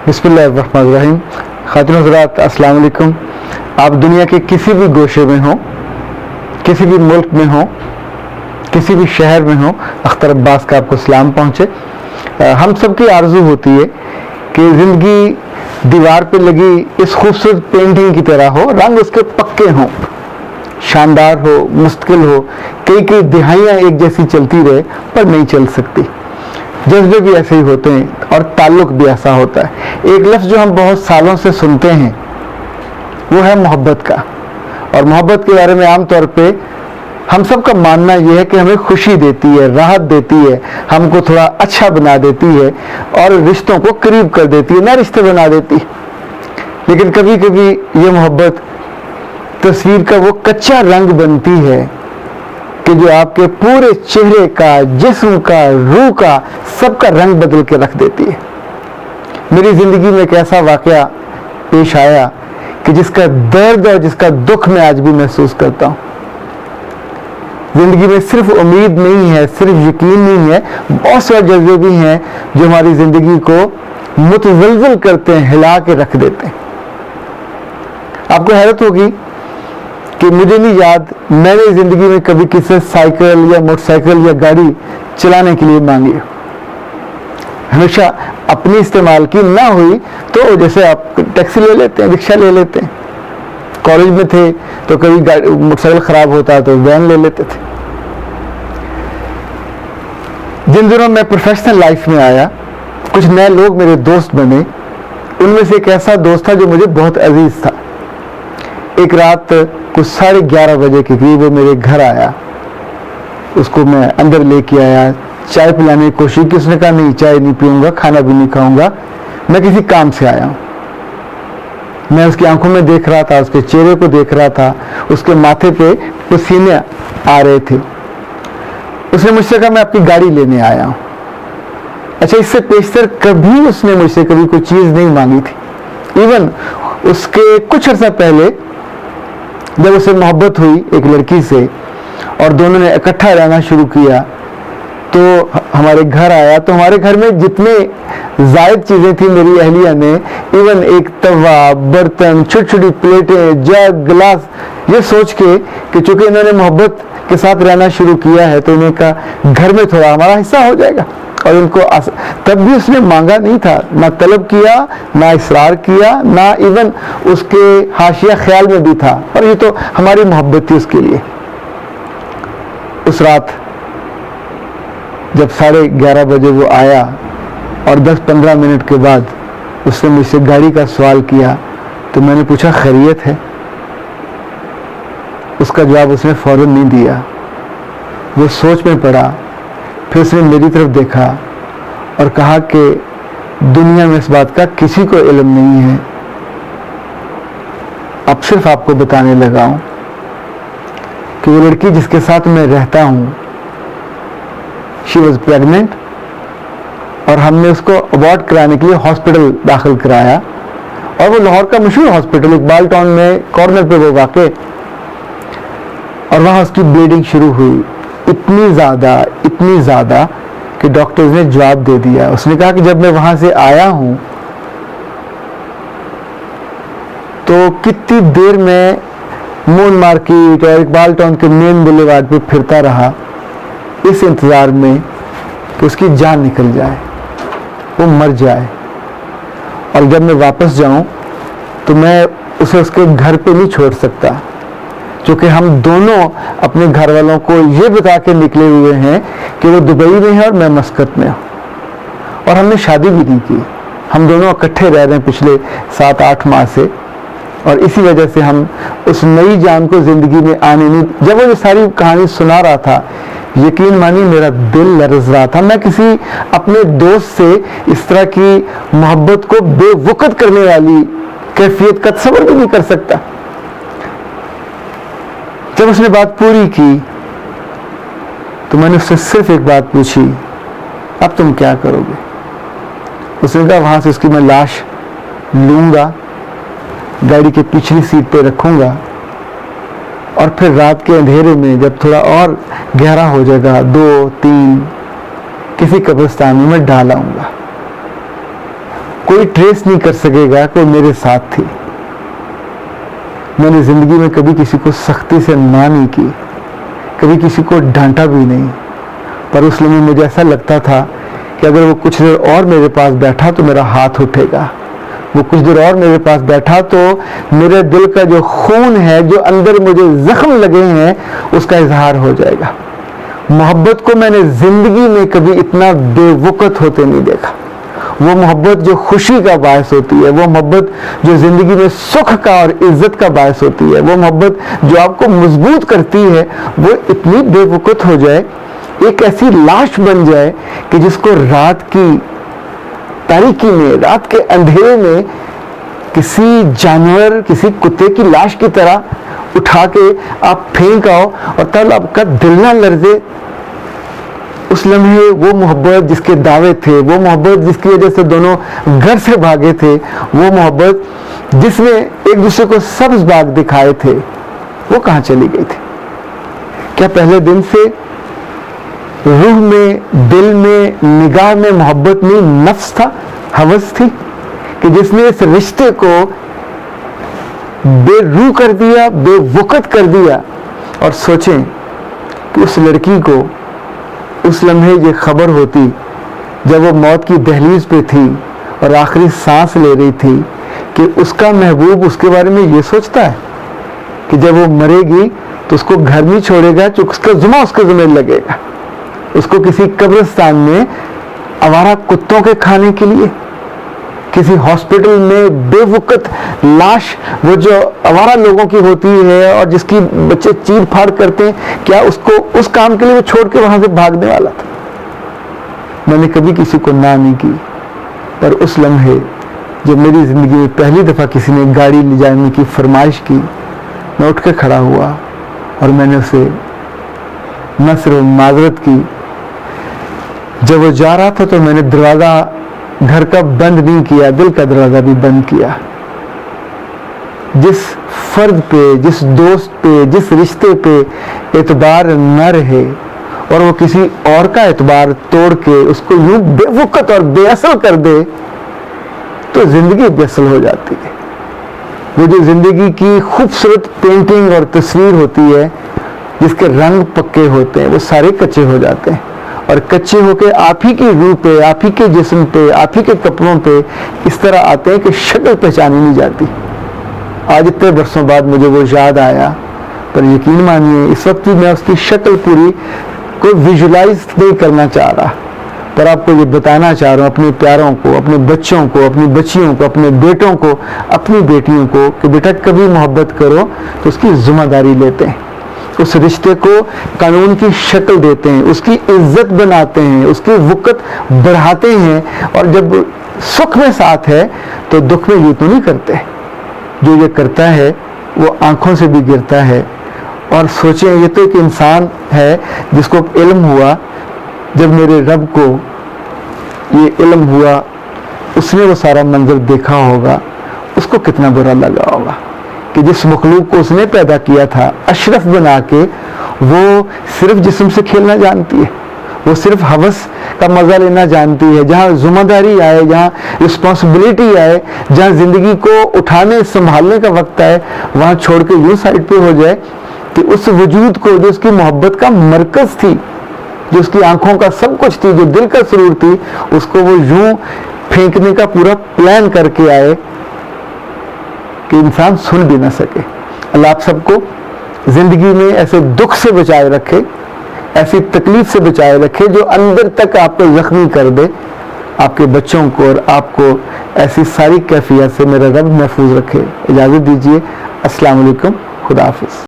بسم اللہ الرحمن الرحیم. خاتون حضرات السلام علیکم. آپ دنیا کے کسی بھی گوشے میں ہوں, کسی بھی ملک میں ہوں, کسی بھی شہر میں ہوں, اختر عباس کا آپ کو سلام پہنچے. ہم سب کی آرزو ہوتی ہے کہ زندگی دیوار پہ لگی اس خوبصورت پینٹنگ کی طرح ہو, رنگ اس کے پکے ہوں, شاندار ہو, مستقل ہو, کئی دہائیاں ایک جیسی چلتی رہے, پر نہیں چل سکتی. جذبے بھی ایسے ہی ہوتے ہیں اور تعلق بھی ایسا ہوتا ہے. ایک لفظ جو ہم بہت سالوں سے سنتے ہیں وہ ہے محبت کا, اور محبت کے بارے میں عام طور پہ ہم سب کا ماننا یہ ہے کہ ہمیں خوشی دیتی ہے, راحت دیتی ہے, ہم کو تھوڑا اچھا بنا دیتی ہے اور رشتوں کو قریب کر دیتی ہے, نہ رشتے بنا دیتی. لیکن کبھی کبھی یہ محبت تصویر کا وہ کچا رنگ بنتی ہے کہ جو آپ کے پورے چہرے کا, جسم کا, روح کا, سب کا رنگ بدل کے رکھ دیتی ہے. میری زندگی میں ایک ایسا واقعہ پیش آیا کہ جس کا درد اور جس کا دکھ میں آج بھی محسوس کرتا ہوں. زندگی میں صرف امید نہیں ہے, صرف یقین نہیں ہے, بہت سے جذبے بھی ہیں جو ہماری زندگی کو متزلزل کرتے ہیں, ہلا کے رکھ دیتے ہیں. آپ کو حیرت ہوگی کہ مجھے نہیں یاد میں نے زندگی میں کبھی کسی سے سائیکل یا موٹر سائیکل یا گاڑی چلانے کے لیے مانگی. ہمیشہ اپنی استعمال کی نہ ہوئی تو جیسے آپ ٹیکسی لے لیتے ہیں, رکشہ لے لیتے ہیں. کالج میں تھے تو کبھی موٹر سائیکل خراب ہوتا تو وین لے لیتے تھے. جن دنوں میں پروفیشنل لائف میں آیا, کچھ نئے لوگ میرے دوست بنے. ان میں سے ایک ایسا دوست تھا جو مجھے بہت عزیز تھا. ایک رات کچھ 11:30 بجے کے قریب وہ میرے گھر آیا. اس کو میں اندر لے کے آیا, چائے پلانے کی کوشش کی. اس نے کہا نہیں, چائے نہیں پیوں گا, کھانا بھی نہیں کھاؤں گا, میں کسی کام سے آیا ہوں. میں اس کی آنکھوں میں دیکھ رہا تھا, اس کے چہرے کو دیکھ رہا تھا, اس کے ماتھے پہ پسینے آ رہے تھے. اس نے مجھ سے کہا میں آپ کی گاڑی لینے آیا ہوں. اچھا, اس سے پیشتر کبھی اس نے مجھ سے کبھی کوئی چیز نہیں مانگی تھی. ایون اس کے کچھ عرصہ پہلے جب اسے محبت ہوئی ایک لڑکی سے اور دونوں نے اکٹھا رہنا شروع کیا تو ہمارے گھر آیا. تو ہمارے گھر میں جتنے زائد چیزیں تھیں میری اہلیہ نے, ایون ایک توا, برتن, چھوٹی چھوٹی پلیٹیں, جگ, گلاس, یہ سوچ کے کہ چونکہ انہوں نے محبت کے ساتھ رہنا شروع کیا ہے تو انہیں کہا گھر میں تھوڑا ہمارا حصہ ہو جائے گا. اور ان کو تب بھی اس نے مانگا نہیں تھا, نہ طلب کیا, نہ اصرار کیا, نہ ایون اس کے حاشیہ خیال میں بھی تھا. اور یہ تو ہماری محبت تھی اس کے لیے. اس رات جب 11:30 بجے وہ آیا اور 10-15 منٹ کے بعد اس نے مجھ سے گاڑی کا سوال کیا تو میں نے پوچھا خیریت ہے. اس کا جواب اس نے فوراً نہیں دیا. وہ سوچ میں پڑا, پھر اس نے میری طرف دیکھا اور کہا کہ دنیا میں اس بات کا کسی کو علم نہیں ہے, اب صرف آپ کو بتانے لگا ہوں کہ وہ لڑکی جس کے ساتھ میں رہتا ہوں شی واز پریگننٹ, اور ہم نے اس کو ابارٹ کرانے کے لیے ہاسپٹل داخل کرایا. اور وہ لاہور کا مشہور ہاسپٹل اقبال ٹاؤن میں کارنر پہ وہ واقع, اور وہاں اس کی بلیڈنگ شروع ہوئی. اتنی زیادہ کہ ڈاکٹرز نے جواب دے دیا. اس نے کہا کہ جب میں وہاں سے آیا ہوں تو کتنی دیر میں مون مارکیٹ اور اقبال ٹاؤن کے مین بولیوارڈ پہ پھرتا رہا اس انتظار میں کہ اس کی جان نکل جائے, وہ مر جائے, اور جب میں واپس جاؤں تو میں اسے اس کے گھر پہ نہیں چھوڑ سکتا, کیونکہ ہم دونوں اپنے گھر والوں کو یہ بتا کے نکلے ہوئے ہیں کہ وہ دبئی میں ہے اور میں مسقط میں ہوں. اور ہم نے شادی بھی نہیں کی, ہم دونوں اکٹھے رہ رہے ہیں پچھلے 7-8 ماہ سے, اور اسی وجہ سے ہم اس نئی جان کو زندگی میں آنے نہیں. جب وہ یہ ساری کہانی سنا رہا تھا, یقین مانی میرا دل لرز رہا تھا. میں کسی اپنے دوست سے اس طرح کی محبت کو بے وقت کرنے والی کیفیت کا تصور بھی نہیں کر سکتا. جب اس نے بات پوری کی تو میں نے اس سے صرف ایک بات پوچھی, اب تم کیا کرو گے؟ اس نے کہا وہاں سے اس کی میں لاش لوں گا, گاڑی کے پچھلی سیٹ پہ رکھوں گا, اور پھر رات کے اندھیرے میں جب تھوڑا اور گہرا ہو جائے گا 2-3 کسی قبرستان میں ڈال آؤں گا. کوئی ٹریس نہیں کر سکے گا کہ وہ میرے ساتھ تھی. میں نے زندگی میں کبھی کسی کو سختی سے نہ نہیں کی, کبھی کسی کو ڈانٹا بھی نہیں, پر اس لمحے مجھے ایسا لگتا تھا کہ اگر وہ کچھ دیر اور میرے پاس بیٹھا تو میرا ہاتھ اٹھے گا, وہ کچھ دیر اور میرے پاس بیٹھا تو میرے دل کا جو خون ہے, جو اندر مجھے زخم لگے ہیں, اس کا اظہار ہو جائے گا. محبت کو میں نے زندگی میں کبھی اتنا بے وقت ہوتے نہیں دیکھا. وہ محبت جو خوشی کا باعث ہوتی ہے, وہ محبت جو زندگی میں سکھ کا اور عزت کا باعث ہوتی ہے, وہ محبت جو آپ کو مضبوط کرتی ہے, وہ اتنی بے وقت ہو جائے, ایک ایسی لاش بن جائے کہ جس کو رات کی تاریکی میں, رات کے اندھیرے میں کسی جانور, کسی کتے کی لاش کی طرح اٹھا کے آپ پھینک آؤ اور تب آپ کا دل نہ لرزے. اس لمحے وہ محبت جس کے دعوے تھے, وہ محبت جس کی وجہ سے دونوں گھر سے بھاگے تھے, وہ محبت جس نے ایک دوسرے کو سبز باغ دکھائے تھے, وہ کہاں چلی گئی تھی؟ کیا پہلے دن سے روح میں, دل میں, نگاہ میں محبت نہیں, نفس تھا, ہوس تھی کہ جس نے اس رشتے کو بے روح کر دیا, بے وقت کر دیا؟ اور سوچیں کہ اس لڑکی کو اس لمحے یہ خبر ہوتی جب وہ موت کی دہلیز پہ تھی اور آخری سانس لے رہی تھی کہ اس کا محبوب اس کے بارے میں یہ سوچتا ہے کہ جب وہ مرے گی تو اس کو گھر نہیں چھوڑے گا, جو اس کا ذمہ اس کے ذمہ لگے گا, اس کو کسی قبرستان میں آوارہ کتوں کے کھانے کے لیے, کسی ہاسپٹل میں بے وقت لاش وہ جو آوارہ لوگوں کی ہوتی ہے اور جس کی بچے چیر پھاڑ کرتے ہیں, کیا اس کو اس کام کے لیے وہ چھوڑ کے وہاں سے بھاگنے والا تھا؟ میں نے کبھی کسی کو نہ نہیں کی, پر اس لمحے جب میری زندگی میں پہلی دفعہ کسی نے گاڑی لے جانے کی فرمائش کی, میں اٹھ کے کھڑا ہوا اور میں نے اسے نہ صرف معذرت کی. جب وہ جا رہا تھا تو میں نے دروازہ گھر کا بند نہیں کیا, دل کا دروازہ بھی بند کیا. جس فرد پہ, جس دوست پہ, جس رشتے پہ اعتبار نہ رہے اور وہ کسی اور کا اعتبار توڑ کے اس کو یوں بے وقت اور بے اصل کر دے تو زندگی بے اصل ہو جاتی ہے. وہ جو زندگی کی خوبصورت پینٹنگ اور تصویر ہوتی ہے جس کے رنگ پکے ہوتے ہیں, وہ سارے کچے ہو جاتے ہیں, اور کچے ہو کے آپ ہی کی روح پہ, آپ ہی کے جسم پہ, آپ ہی کے کپڑوں پہ اس طرح آتے ہیں کہ شکل پہچانی نہیں جاتی. آج اتنے برسوں بعد مجھے وہ یاد آیا, پر یقین مانیے اس وقت بھی میں اس کی شکل پوری کوئی ویژولائز نہیں کرنا چاہ رہا, پر آپ کو یہ بتانا چاہ رہا ہوں اپنے پیاروں کو, اپنے بچوں کو, اپنی بچیوں کو, اپنے بیٹوں کو, اپنی بیٹیوں کو کہ بیٹا کبھی محبت کرو تو اس کی ذمہ داری لیتے ہیں, اس رشتے کو قانون کی شکل دیتے ہیں, اس کی عزت بناتے ہیں, اس کی وقت بڑھاتے ہیں, اور جب سکھ میں ساتھ ہے تو دکھ میں یہ تو نہیں کرتے. جو یہ کرتا ہے وہ آنکھوں سے بھی گرتا ہے. اور سوچیں, یہ تو ایک انسان ہے جس کو علم ہوا, جب میرے رب کو یہ علم ہوا اس نے وہ سارا منظر دیکھا ہوگا, اس کو کتنا برا لگا ہوگا کہ جس مخلوق کو اس نے پیدا کیا تھا اشرف بنا کے, وہ صرف جسم سے کھیلنا جانتی ہے, وہ صرف ہوس کا مزہ لینا جانتی ہے. جہاں ذمہ داری آئے, جہاں رسپانسبلٹی آئے, جہاں زندگی کو اٹھانے سنبھالنے کا وقت آئے, وہاں چھوڑ کے یوں سائڈ پہ ہو جائے کہ اس وجود کو جو اس کی محبت کا مرکز تھی, جو اس کی آنکھوں کا سب کچھ تھی, جو دل کا سرور تھی, اس کو وہ یوں پھینکنے کا پورا پلان کر کے آئے کہ انسان سن بھی نہ سکے. اللہ آپ سب کو زندگی میں ایسے دکھ سے بچائے رکھے, ایسی تکلیف سے بچائے رکھے جو اندر تک آپ کو زخمی کر دے. آپ کے بچوں کو اور آپ کو ایسی ساری کیفیت سے میرا رب محفوظ رکھے. اجازت دیجیے, السلام علیکم, خدا حافظ.